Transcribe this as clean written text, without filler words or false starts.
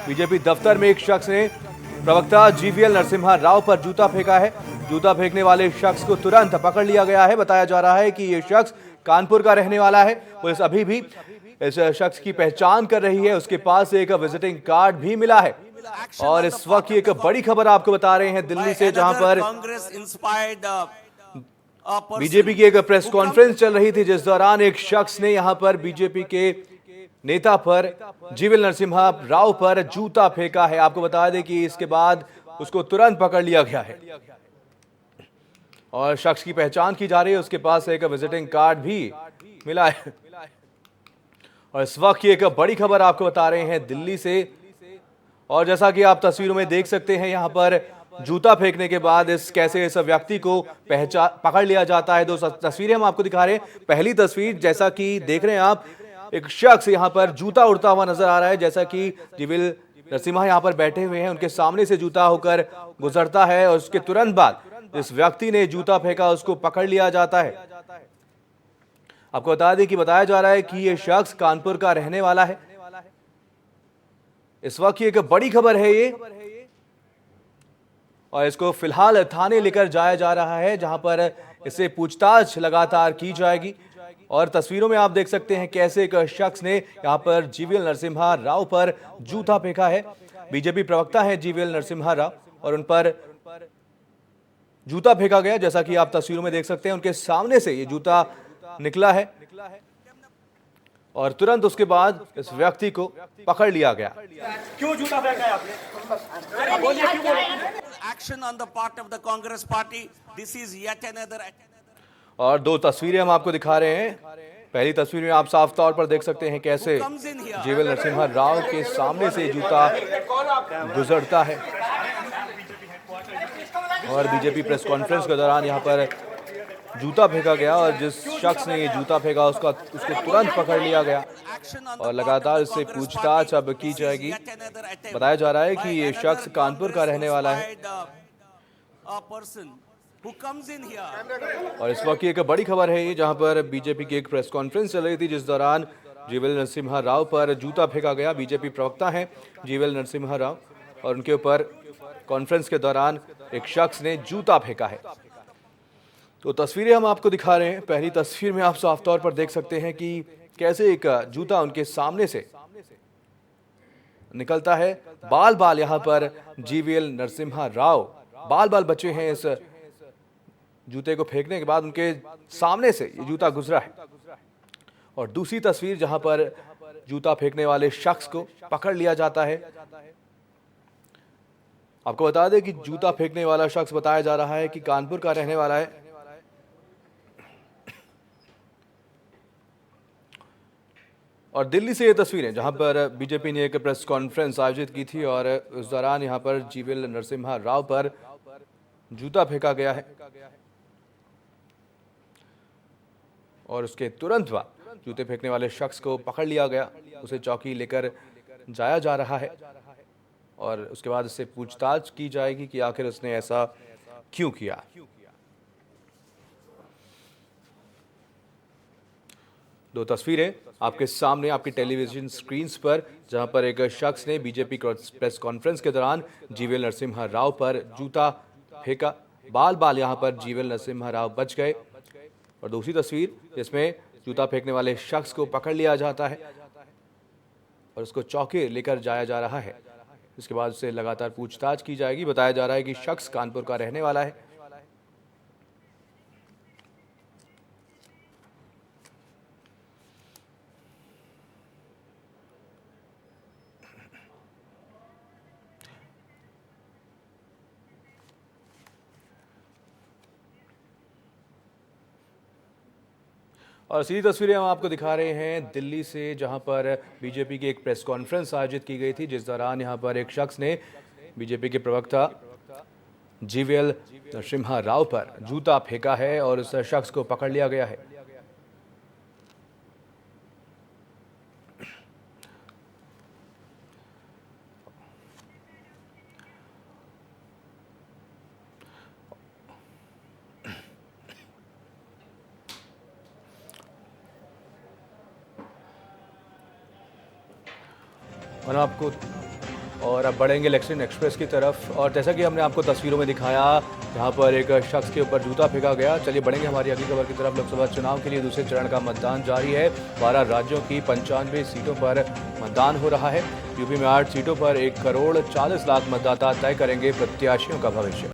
BJP दफ्तर में एक शख्स ने प्रवक्ता जीवीएल नरसिम्हा राव पर जूता फेंका है। जूता फेंकने वाले शख्स को तुरंत पकड़ लिया गया है। बताया जा रहा है कि ये शख्स कानपुर का रहने वाला है। पुलिस अभी भी इस शख्स की पहचान कर रही है। उसके पास एक विजिटिंग कार्ड भी मिला है। और इस वक्त एक बड़ी खबर आपको बता रहे हैं दिल्ली से, जहां पर कांग्रेस इंस्पायर्ड बीजेपी की एक प्रेस कॉन्फ्रेंस चल रही थी, जिस दौरान एक शख्स ने यहां पर बीजेपी के नेता पर जीवीएल नरसिम्हा राव पर जूता फेंका है। आपको बता दें कि इसके बाद उसको तुरंत पकड़ लिया गया है और शख्स की पहचान की जा रही है। उसके पास एक विजिटिंग कार्ड भी मिला है। और इस वक्त की एक बड़ी खबर आपको बता रहे हैं दिल्ली से, और जैसा कि आप तस्वीरों में देख सकते हैं, यहां पर जूता फेंकने के बाद कैसे इस व्यक्ति को पकड़ लिया जाता है। दो तस्वीरें हम आपको दिखा रहे हैं। पहली तस्वीर, जैसा कि देख रहे हैं आप, एक शख्स यहां पर जूता उड़ता हुआ नजर आ रहा है। जैसा कि जीवीएल नरसिम्हा यहां पर बैठे हुए हैं, उनके सामने से जूता होकर गुजरता है और उसके तुरंत बाद जिस व्यक्ति ने जूता फेंका उसको पकड़ लिया जाता है। आपको बता दें कि बताया जा रहा है कि यह शख्स कानपुर का रहने वाला है। इस वक्त की एक बड़ी खबर है ये, और इसको फिलहाल थाने लेकर जाया जा रहा है, जहां पर इससे पूछताछ लगातार की जाएगी। और तस्वीरों में आप देख सकते हैं कैसे एक शख्स ने यहां पर जीवीएल नरसिम्हा राव पर जूता फेंका है। बीजेपी प्रवक्ता है जीवीएल नरसिम्हा राव, और उन पर जूता फेंका गया। जैसा कि आप तस्वीरों में देख सकते हैं, उनके सामने से ये जूता निकला है और तुरंत उसके बाद इस व्यक्ति को पकड़ लिया गया। क्यों जूता फेंका है आपने? बोलिए क्यों बोले? Action on the part of the Congress party. This is yet another. और दो तस्वीरें हम आपको दिखा रहे हैं। पहली तस्वीर में आप साफ तौर पर देख सकते हैं कैसे जीवीएल नरसिम्हा राव के सामने से जूता गुजरता है, और बीजेपी प्रेस कॉन्फ्रेंस के दौरान यहां पर जूता फेंका गया और जिस शख्स ने ये जूता फेंका उसको तुरंत पकड़ लिया गया और लगातार इससे पूछताछ अब की जाएगी। बताया जा रहा है कि ये शख्स कानपुर का रहने वाला है। और इस वक्त की एक बड़ी खबर है ये, जहां पर बीजेपी की एक प्रेस कॉन्फ्रेंस चल रही थी, जिस दौरान जीवीएल नरसिम्हा राव पर जूता फेंका गया। बीजेपी प्रवक्ता हैं जीवीएल नरसिम्हा राव, और उनके ऊपर कॉन्फ्रेंस के दौरान एक शख्स ने जूता फेंका है। तो तस्वीरें हम आपको दिखा रहे हैं। पहली तस्वीर में आप साफ तौर पर देख सकते हैं कि कैसे एक जूता उनके सामने से निकलता है। बाल बाल यहां पर जीवीएल नरसिम्हा राव बाल बाल बचे हैं इस जूते को फेंकने के बाद उनके सामने से ये जूता गुजरा है। और दूसरी तस्वीर जहां पर जूता फेंकने वाले शख्स को पकड़ लिया जाता है। आपको बता दें कि जूता फेंकने वाला शख्स बताया जा रहा है कि कानपुर का रहने वाला है। और दिल्ली से ये तस्वीरें, जहां पर बीजेपी ने एक प्रेस कॉन्फ्रेंस आयोजित की थी और उस दौरान यहां पर जीवीएल नरसिम्हा राव पर जूता फेंका गया है और उसके तुरंत बाद जूते फेंकने वाले शख्स को पकड़ लिया गया। उसे चौकी लेकर जाया जा रहा है और उसके बाद उससे पूछताछ की जाएगी कि आखिर उसने ऐसा क्यों किया। दो तस्वीरें आपके सामने आपकी टेलीविजन स्क्रीन्स पर, जहां पर एक शख्स ने बीजेपी प्रेस कॉन्फ्रेंस के दौरान जीवीएल नरसिम्हा राव पर जूता फेंका। बाल बाल यहां पर जीवीएल नरसिम्हा राव बच गए। और दूसरी तस्वीर जिसमें जूता फेंकने वाले शख्स को पकड़ लिया जाता है और उसको चौके लेकर जाया जा रहा है। इसके बाद उससे लगातार पूछताछ की जाएगी। बताया जा रहा है कि शख्स कानपुर का रहने वाला है। और सीधी तस्वीरें हम आपको दिखा रहे हैं दिल्ली से, जहां पर बीजेपी की एक प्रेस कॉन्फ्रेंस आयोजित की गई थी, जिस दौरान यहां पर एक शख्स ने बीजेपी के प्रवक्ता जीवीएल नरसिम्हा राव पर जूता फेंका है और उस शख्स को पकड़ लिया गया है। और आपको और अब बढ़ेंगे इलेक्शन एक्सप्रेस की तरफ। और जैसा कि हमने आपको तस्वीरों में दिखाया, यहाँ पर एक शख्स के ऊपर जूता फेंका गया। चलिए बढ़ेंगे हमारी अगली खबर की तरफ। लोकसभा चुनाव के लिए दूसरे चरण का मतदान जारी है। 12 राज्यों की 95 सीटों पर मतदान हो रहा है। यूपी में 8 सीटों पर 1 करोड़ 40 लाख मतदाता तय करेंगे प्रत्याशियों का भविष्य।